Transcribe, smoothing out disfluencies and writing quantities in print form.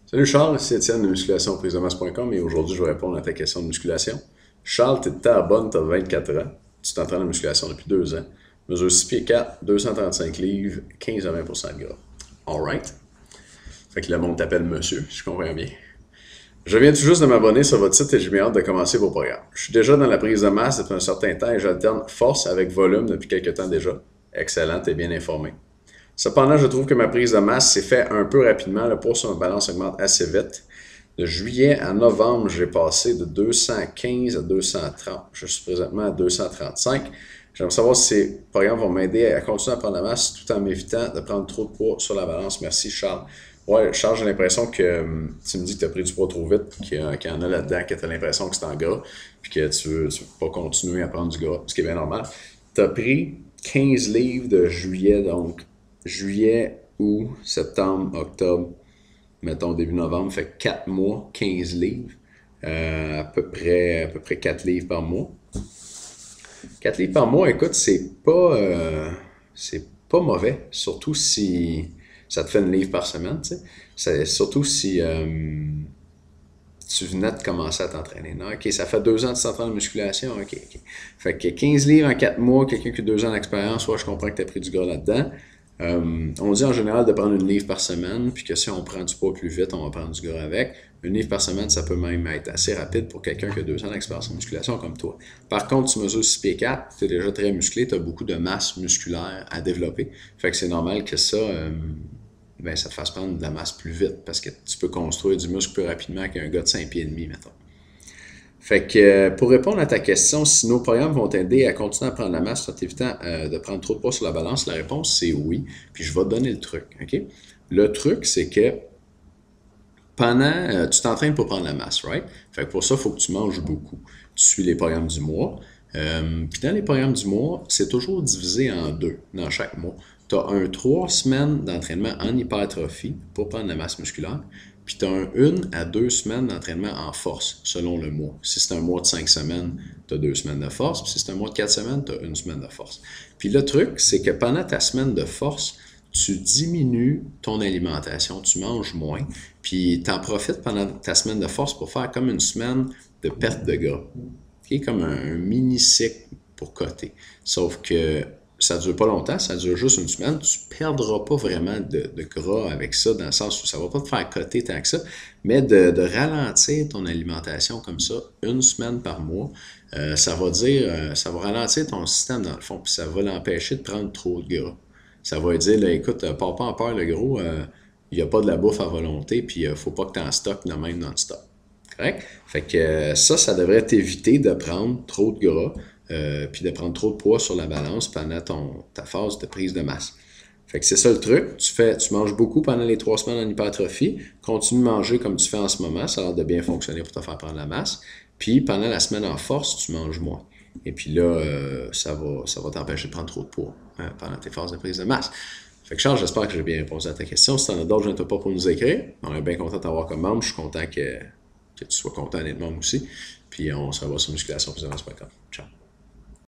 Salut Charles, c'est Étienne de musculationprisedemasse.com et aujourd'hui je vais répondre à ta question de musculation. Charles, t'es de terre bonne, t'as 24 ans, tu t'entraînes en musculation depuis 2 ans, mesure 6 pieds 4, 235 livres, 15 à 20% de gras. Alright? Fait que le monde t'appelle monsieur, si je comprends bien. Je viens tout juste de m'abonner sur votre site et j'ai bien hâte de commencer vos programmes. Je suis déjà dans la prise de masse depuis un certain temps et j'alterne force avec volume depuis quelques temps déjà. Excellent, t'es bien informé. Cependant, je trouve que ma prise de masse s'est fait un peu rapidement. Le poids sur ma balance augmente assez vite. De juillet à novembre, j'ai passé de 215 à 230. Je suis présentement à 235. J'aimerais savoir si ces programmes vont m'aider à continuer à prendre la masse tout en m'évitant de prendre trop de poids sur la balance. Merci, Charles. Ouais, Charles, j'ai l'impression que tu me dis que tu as pris du poids trop vite, qu'il y en a là-dedans, que tu as l'impression que c'est en gras, puis que tu veux pas continuer à prendre du gras, ce qui est bien normal. Tu as pris 15 livres de juillet, donc juillet, août, septembre, octobre, mettons début novembre, fait 4 mois, 15 livres, à peu près 4 livres par mois. 4 livres par mois, écoute, c'est pas mauvais, surtout si ça te fait une livre par semaine, tu sais. Surtout si tu venais de commencer à t'entraîner. Non, OK, ça fait 2 ans que tu t'entraînes en musculation. OK, OK. Fait que 15 livres en 4 mois, quelqu'un qui a 2 ans d'expérience, soit je comprends que tu as pris du gras là-dedans. On dit en général de prendre une livre par semaine, puis que si on prend du poids plus vite, on va prendre du gras avec. Une livre par semaine, ça peut même être assez rapide pour quelqu'un qui a 2 ans d'expérience en musculation comme toi. Par contre, tu mesures 6 pieds 4, tu es déjà très musclé, tu as beaucoup de masse musculaire à développer. Fait que c'est normal que ça te fasse prendre de la masse plus vite, parce que tu peux construire du muscle plus rapidement qu'un gars de 5 pieds et demi, mettons. Fait que pour répondre à ta question, si nos programmes vont t'aider à continuer à prendre la masse tout en t'évitant de prendre trop de poids sur la balance, la réponse c'est oui. Puis je vais te donner le truc. OK? Le truc, c'est que tu t'entraînes pour prendre la masse, right? Fait que pour ça, il faut que tu manges beaucoup. Tu suis les programmes du mois. Puis dans les programmes du mois, c'est toujours divisé en deux dans chaque mois. Tu as 3 semaines d'entraînement en hypertrophie pour prendre la masse musculaire. Puis tu as 1 à 2 semaines d'entraînement en force, selon le mois. Si c'est un mois de 5 semaines, tu as 2 semaines de force. Puis si c'est un mois de 4 semaines, tu as 1 semaine de force. Puis le truc, c'est que pendant ta semaine de force, tu diminues ton alimentation, tu manges moins. Puis tu en profites pendant ta semaine de force pour faire comme une semaine de perte de gras. Okay? Comme un mini cycle pour coter. Sauf que ça ne dure pas longtemps, ça dure juste une semaine. Tu ne perdras pas vraiment de gras avec ça, dans le sens où ça ne va pas te faire coter tant que ça, mais de ralentir ton alimentation comme ça, 1 semaine par mois, ça va ralentir ton système dans le fond, puis ça va l'empêcher de prendre trop de gras. Ça va dire, là, écoute, pars pas en peur, le gros, il n'y a pas de la bouffe à volonté, puis il ne faut pas que tu en stockes de même non-stop. Correct? Fait que ça devrait t'éviter de prendre trop de gras, puis de prendre trop de poids sur la balance pendant ta phase de prise de masse. Fait que c'est ça le truc. Tu manges beaucoup pendant les 3 semaines en hypertrophie. Continue de manger comme tu fais en ce moment. Ça a l'air de bien fonctionner pour te faire prendre la masse. Puis pendant la semaine en force, tu manges moins. Et puis là, ça va t'empêcher de prendre trop de poids pendant tes phases de prise de masse. Fait que Charles, j'espère que j'ai bien répondu à ta question. Si tu en as d'autres, je ne t'ai pas pour nous écrire. On est bien content de t'avoir comme membre. Je suis content que tu sois content d'être membre aussi. Puis on se revoit sur musculationprisedemasse.com. Ciao.